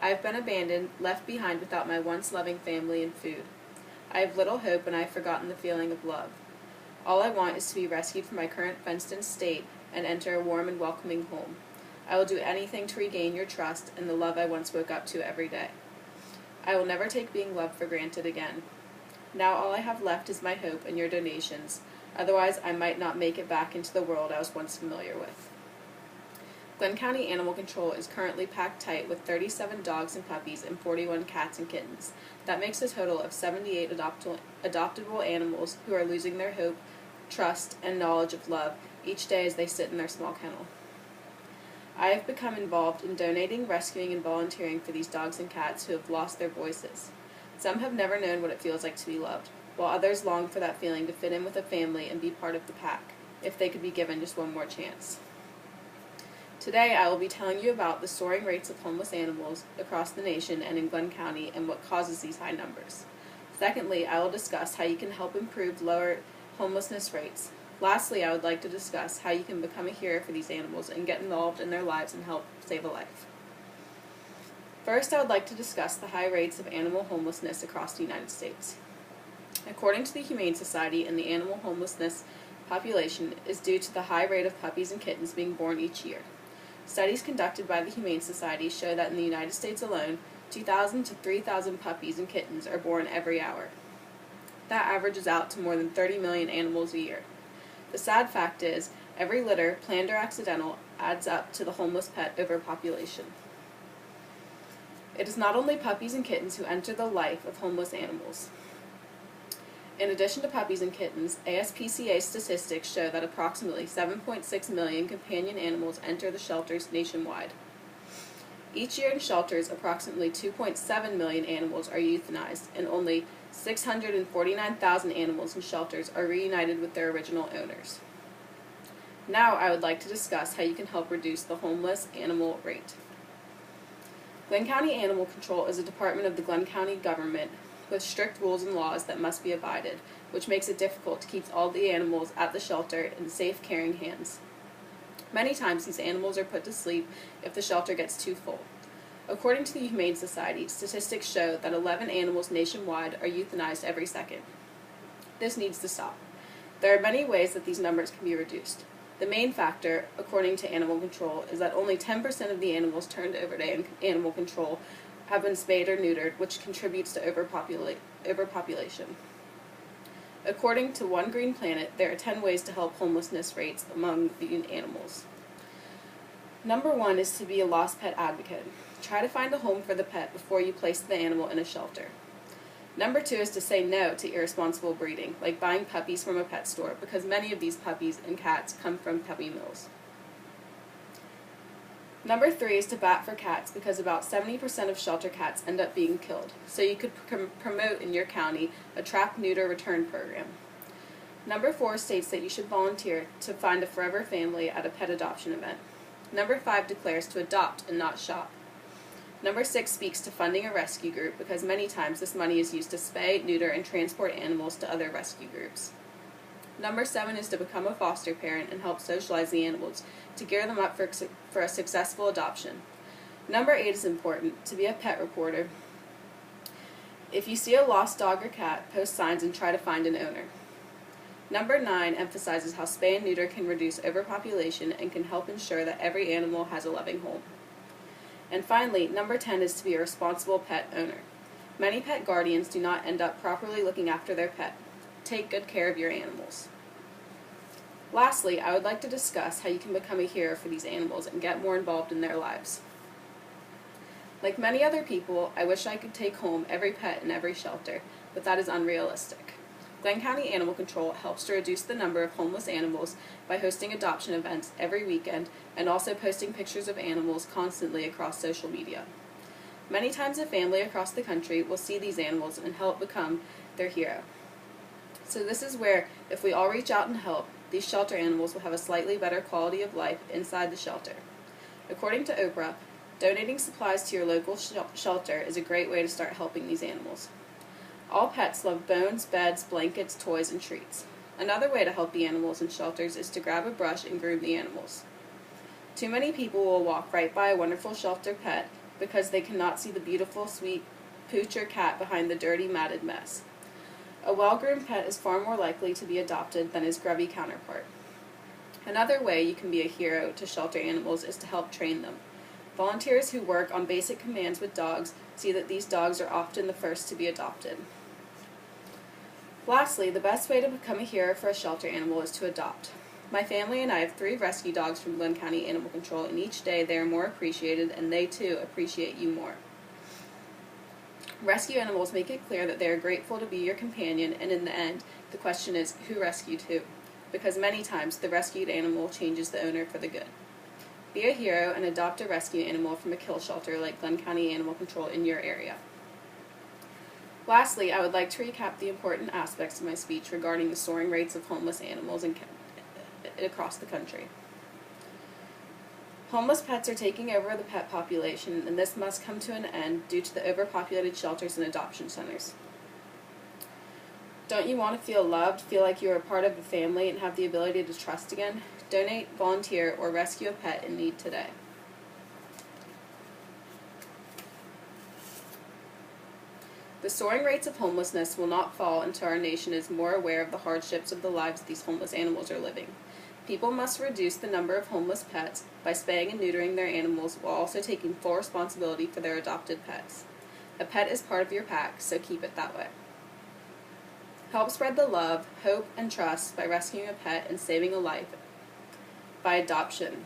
I have been abandoned, left behind without my once loving family and food. I have little hope, and I have forgotten the feeling of love. All I want is to be rescued from my current fenced-in state and enter a warm and welcoming home. I will do anything to regain your trust and the love I once woke up to every day. I will never take being loved for granted again. Now all I have left is my hope and your donations. Otherwise, I might not make it back into the world I was once familiar with. Glynn County Animal Control is currently packed tight with 37 dogs and puppies and 41 cats and kittens. That makes a total of 78 adoptable animals who are losing their hope, trust, and knowledge of love each day as they sit in their small kennel. I have become involved in donating, rescuing, and volunteering for these dogs and cats who have lost their voices. Some have never known what it feels like to be loved, while others long for that feeling to fit in with a family and be part of the pack, if they could be given just one more chance. Today I will be telling you about the soaring rates of homeless animals across the nation and in Glynn County and what causes these high numbers. Secondly, I will discuss how you can help improve lower homelessness rates. Lastly, I would like to discuss how you can become a hero for these animals and get involved in their lives and help save a life. First, I would like to discuss the high rates of animal homelessness across the United States. According to the Humane Society, and the animal homelessness population is due to the high rate of puppies and kittens being born each year. Studies conducted by the Humane Society show that in the United States alone, 2,000 to 3,000 puppies and kittens are born every hour. That averages out to more than 30 million animals a year. The sad fact is, every litter, planned or accidental, adds up to the homeless pet overpopulation. It is not only puppies and kittens who enter the life of homeless animals. In addition to puppies and kittens, ASPCA statistics show that approximately 7.6 million companion animals enter the shelters nationwide. Each year in shelters, approximately 2.7 million animals are euthanized, and only 649,000 animals in shelters are reunited with their original owners. Now I would like to discuss how you can help reduce the homeless animal rate. Glynn County Animal Control is a department of the Glynn County government with strict rules and laws that must be abided, which makes it difficult to keep all the animals at the shelter in safe, caring hands. Many times these animals are put to sleep if the shelter gets too full. According to the Humane Society, statistics show that 11 animals nationwide are euthanized every second. This needs to stop. There are many ways that these numbers can be reduced. The main factor, according to Animal Control, is that only 10% of the animals turned over to animal control have been spayed or neutered, which contributes to overpopulation. According to One Green Planet, there are 10 ways to help homelessness rates among the animals. Number 1 is to be a lost pet advocate. Try to find a home for the pet before you place the animal in a shelter. Number 2 is to say no to irresponsible breeding, like buying puppies from a pet store, because many of these puppies and cats come from puppy mills. Number 3 is to bat for cats, because about 70% of shelter cats end up being killed, so you could promote in your county a trap, neuter, return program. Number 4 states that you should volunteer to find a forever family at a pet adoption event. Number 5 declares to adopt and not shop. Number 6 speaks to funding a rescue group, because many times this money is used to spay, neuter, and transport animals to other rescue groups. Number 7 is to become a foster parent and help socialize the animals to gear them up for a successful adoption. Number 8 is important, to be a pet reporter. If you see a lost dog or cat, post signs and try to find an owner. Number 9 emphasizes how spay and neuter can reduce overpopulation and can help ensure that every animal has a loving home. And finally, number 10 is to be a responsible pet owner. Many pet guardians do not end up properly looking after their pet. Take good care of your animals. Lastly, I would like to discuss how you can become a hero for these animals and get more involved in their lives. Like many other people, I wish I could take home every pet in every shelter, but that is unrealistic. Glynn County Animal Control helps to reduce the number of homeless animals by hosting adoption events every weekend and also posting pictures of animals constantly across social media. Many times a family across the country will see these animals and help become their hero. So this is where, if we all reach out and help, these shelter animals will have a slightly better quality of life inside the shelter. According to Oprah, donating supplies to your local shelter is a great way to start helping these animals. All pets love bones, beds, blankets, toys, and treats. Another way to help the animals in shelters is to grab a brush and groom the animals. Too many people will walk right by a wonderful shelter pet because they cannot see the beautiful, sweet pooch or cat behind the dirty, matted mess. A well-groomed pet is far more likely to be adopted than his grubby counterpart. Another way you can be a hero to shelter animals is to help train them. Volunteers who work on basic commands with dogs see that these dogs are often the first to be adopted. Lastly, the best way to become a hero for a shelter animal is to adopt. My family and I have 3 rescue dogs from Glynn County Animal Control, and each day they are more appreciated, and they too appreciate you more. Rescue animals make it clear that they are grateful to be your companion, and in the end, the question is, who rescued who? Because many times the rescued animal changes the owner for the good. Be a hero and adopt a rescue animal from a kill shelter like Glynn County Animal Control in your area. Lastly, I would like to recap the important aspects of my speech regarding the soaring rates of homeless animals across the country. Homeless pets are taking over the pet population, and this must come to an end due to the overpopulated shelters and adoption centers. Don't you want to feel loved, feel like you are a part of a family, and have the ability to trust again? Donate, volunteer, or rescue a pet in need today. The soaring rates of homelessness will not fall until our nation is more aware of the hardships of the lives these homeless animals are living. People must reduce the number of homeless pets by spaying and neutering their animals while also taking full responsibility for their adopted pets. A pet is part of your pack, so keep it that way. Help spread the love, hope, and trust by rescuing a pet and saving a life by adoption.